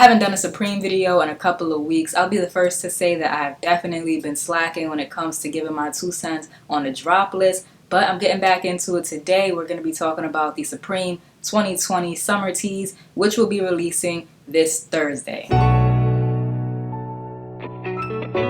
haven't done a Supreme video in a couple of weeks. I'll be the first to say that I've definitely been slacking when it comes to giving my 2 cents on the drop list, but I'm getting back into it today. We're going to be talking about the Supreme 2020 Summer Tees, which will be releasing this Thursday.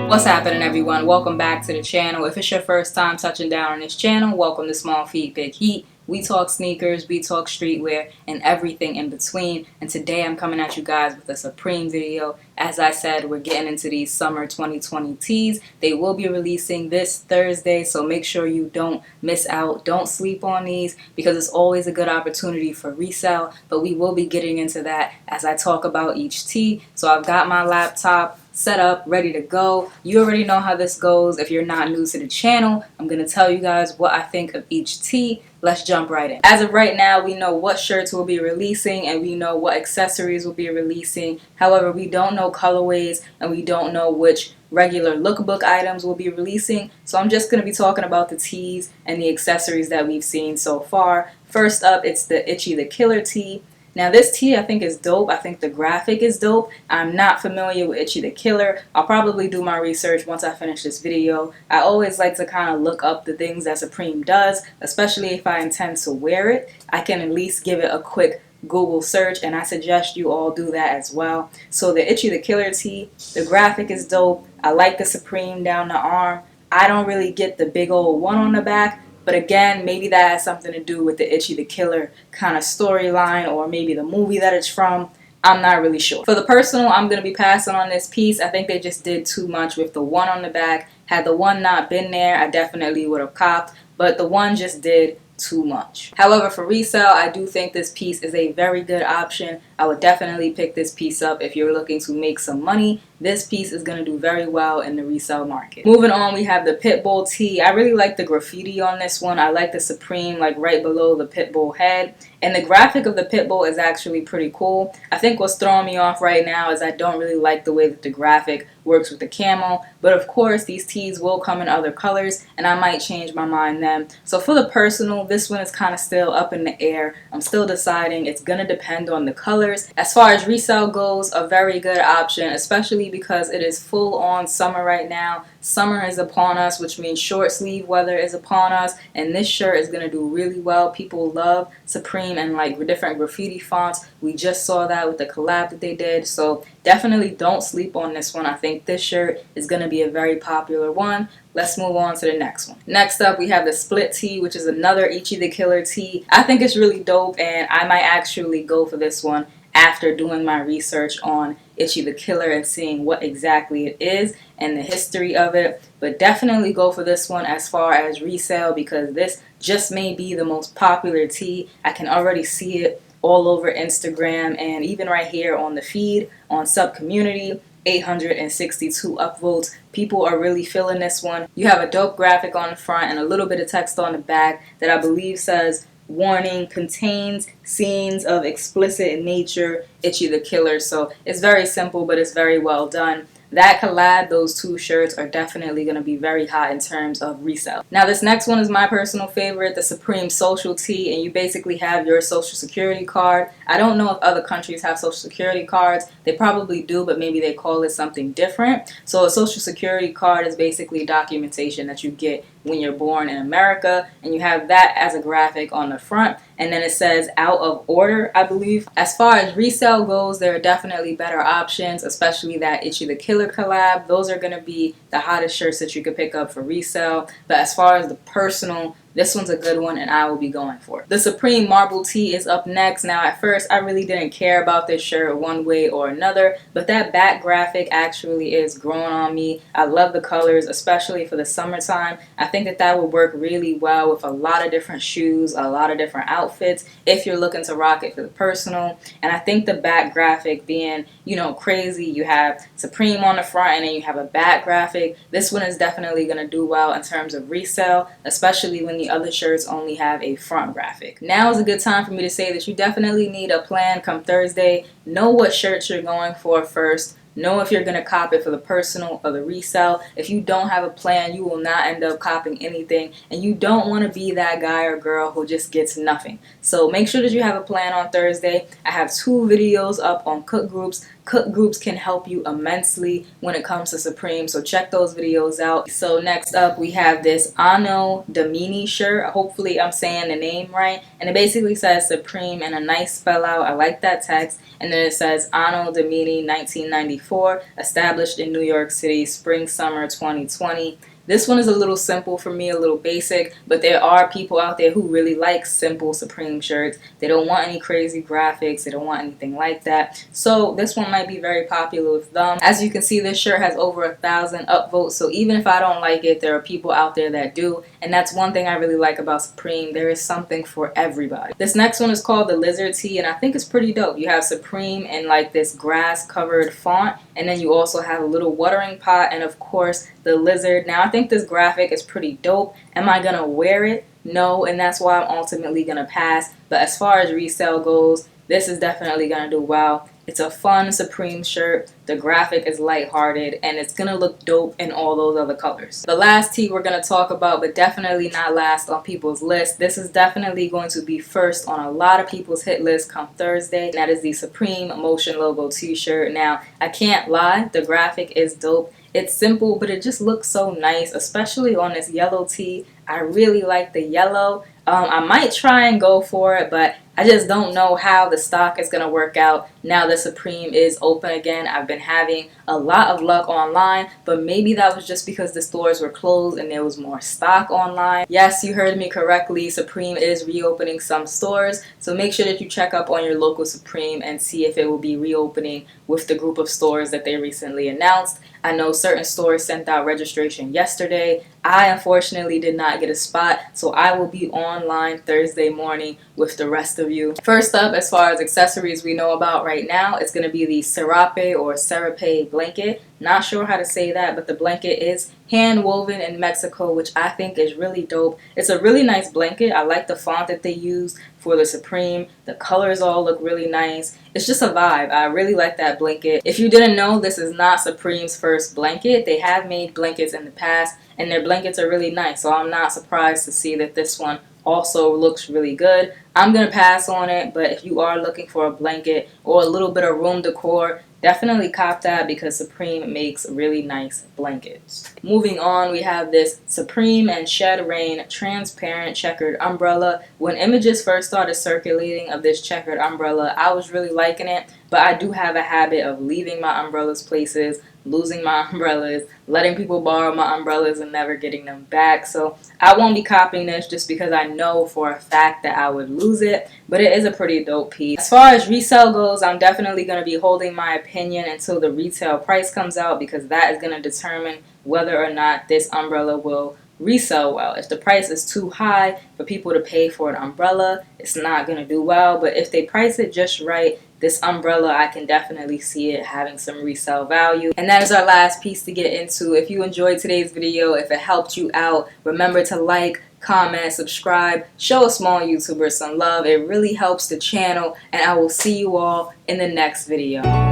What's happening, everyone? Welcome back to the channel. If it's your first time touching down on this channel, welcome to Small Feet Big Heat. We talk sneakers, we talk streetwear, and everything in between. And today I'm coming at you guys with a Supreme video. As I said, we're getting into these summer 2020 tees. They will be releasing this Thursday, so make sure you don't miss out. Don't sleep on these because it's always a good opportunity for resale. But we will be getting into that as I talk about each tee. So I've got my laptop set up, ready to go. You already know how this goes. If you're not new to the channel, I'm going to tell you guys what I think of each tee. Let's jump right in. As of right now, we know what shirts will be releasing and we know what accessories will be releasing. However, we don't know colorways and we don't know which regular lookbook items will be releasing. So I'm just going to be talking about the tees and the accessories that we've seen so far. First up, it's the Icky The Killer tee. Now this tee I think is dope. I think the graphic is dope. I'm not familiar with Icky The Killer. I'll probably do my research once I finish this video. I always like to kind of look up the things that Supreme does, especially if I intend to wear it. I can at least give it a quick Google search, and I suggest you all do that as well. So the Icky The Killer tee, the graphic is dope. I like the Supreme down the arm. I don't really get the big old one on the back. But again, maybe that has something to do with the Icky The Killer kind of storyline or maybe the movie that it's from. I'm not really sure. For the personal, I'm going to be passing on this piece. I think they just did too much with the one on the back. Had the one not been there, I definitely would have copped. But the one just did too much. However, for resale, I do think this piece is a very good option. I would definitely pick this piece up if you're looking to make some money. This piece is going to do very well in the resale market. Moving on, we have the Pitbull tee. I really like the graffiti on this one. I like the Supreme like right below the Pitbull head. And the graphic of the Pitbull is actually pretty cool. I think what's throwing me off right now is I don't really like the way that the graphic works with the camo. But of course, these tees will come in other colors and I might change my mind then. So for the personal, this one is kind of still up in the air. I'm still deciding. It's going to depend on the colors. As far as resale goes, a very good option, especially because it is full on summer right now. Summer is upon us, which means short sleeve weather is upon us, and this shirt is going to do really well. People love Supreme and like different graffiti fonts. We just saw that with the collab that they did, so definitely don't sleep on this one. I think this shirt is going to be a very popular one. Let's move on to the next one. Next up, we have the split tee, which is another Icky The Killer tee. I think it's really dope, and I might actually go for this one after doing my research on Icky The Killer and seeing what exactly it is and the history of it. But definitely go for this one as far as resale because this just may be the most popular tee. I can already see it all over Instagram and even right here on the feed on sub community. 862 upvotes. People are really feeling this one. You have a dope graphic on the front and a little bit of text on the back that I believe says, "Warning, contains scenes of explicit nature, Icky The Killer." So it's very simple, but it's very well done. That collab, those two shirts are definitely going to be very hot in terms of resale. Now this next one is my personal favorite, the Supreme Social tee, and you basically have your social security card. I don't know if other countries have social security cards. They probably do, but maybe they call it something different. So a social security card is basically documentation that you get when you're born in America, and you have that as a graphic on the front, and then it says "out of order," I believe. As far as resale goes, there are definitely better options, especially that Icky The Killer collab. Those are going to be the hottest shirts that you could pick up for resale. But as far as the personal, this one's a good one and I will be going for it. The Supreme Marble tee is up next. Now at first I really didn't care about this shirt one way or another, but that back graphic actually is growing on me. I love the colors, especially for the summertime. I think that that would work really well with a lot of different shoes, a lot of different outfits if you're looking to rock it for the personal. And I think the back graphic being, you know, crazy. You have Supreme on the front and then you have a back graphic. This one is definitely going to do well in terms of resale, especially when the other shirts only have a front graphic. Now is a good time for me to say that you definitely need a plan come Thursday. Know what shirts you're going for first. Know if you're going to cop it for the personal or the resale. If you don't have a plan, you will not end up copping anything. And you don't want to be that guy or girl who just gets nothing. So make sure that you have a plan on Thursday. I have 2 videos up on cook groups cook groups can help you immensely when it comes to Supreme, so check those videos out. So next up we have this Anno Domini shirt. Hopefully I'm saying the name right, and it basically says Supreme and a nice spell out. I like that text. And then it says Anno Domini 1994, established in New York City, spring summer 2020. This one is a little simple for me, a little basic, but there are people out there who really like simple Supreme shirts. They don't want any crazy graphics, they don't want anything like that. So this one might be very popular with them. As you can see, this shirt has over 1,000 upvotes, so even if I don't like it, there are people out there that do, and that's one thing I really like about Supreme. There is something for everybody. This next one is called the Lizard Tee, and I think it's pretty dope. You have Supreme in like this grass covered font, and then you also have a little watering pot, and of course the lizard. Now I think this graphic is pretty dope. Am I gonna wear it? No, and that's why I'm ultimately gonna pass. But as far as resale goes, this is definitely gonna do well. It's a fun Supreme shirt. The graphic is lighthearted, and it's gonna look dope in all those other colors. The last tee we're gonna talk about, but definitely not last on people's list. This is definitely going to be first on a lot of people's hit list come Thursday. And that is the Supreme Motion Logo t-shirt. Now, I can't lie, the graphic is dope. It's simple, but it just looks so nice, especially on this yellow tee. I really like the yellow. I might try and go for it, but I just don't know how the stock is going to work out now that Supreme is open again. I've been having a lot of luck online, but maybe that was just because the stores were closed and there was more stock online. Yes, you heard me correctly. Supreme is reopening some stores, so make sure that you check up on your local Supreme and see if it will be reopening with the group of stores that they recently announced. I know certain stores sent out registration yesterday. I unfortunately did not get a spot, so I will be online Thursday morning with the rest of you. First up, as far as accessories we know about right now, it's going to be the Serape or Serape blanket. Not sure how to say that, but the blanket is hand woven in Mexico, which I think is really dope. It's a really nice blanket. I like the font that they use for the Supreme. The colors all look really nice. It's just a vibe. I really like that blanket. If you didn't know, this is not Supreme's first blanket. They have made blankets in the past, and their blankets are really nice, so I'm not surprised to see that this one also looks really good. I'm gonna pass on it, but if you are looking for a blanket or a little bit of room decor, definitely cop that because Supreme makes really nice blankets. Moving on, we have this Supreme and Shed Rain transparent checkered umbrella. When images first started circulating of this checkered umbrella, I was really liking it, but I do have a habit of leaving my umbrellas places, losing my umbrellas, letting people borrow my umbrellas and never getting them back. So I won't be copying this just because I know for a fact that I would lose it, but it is a pretty dope piece. As far as resale goes, I'm definitely going to be holding my opinion until the retail price comes out because that is going to determine whether or not this umbrella will resell well. If the price is too high for people to pay for an umbrella, it's not going to do well, but if they price it just right, this umbrella, I can definitely see it having some resale value. And that is our last piece to get into. If you enjoyed today's video, if it helped you out, remember to like, comment, subscribe, show a small YouTuber some love. It really helps the channel, and I will see you all in the next video.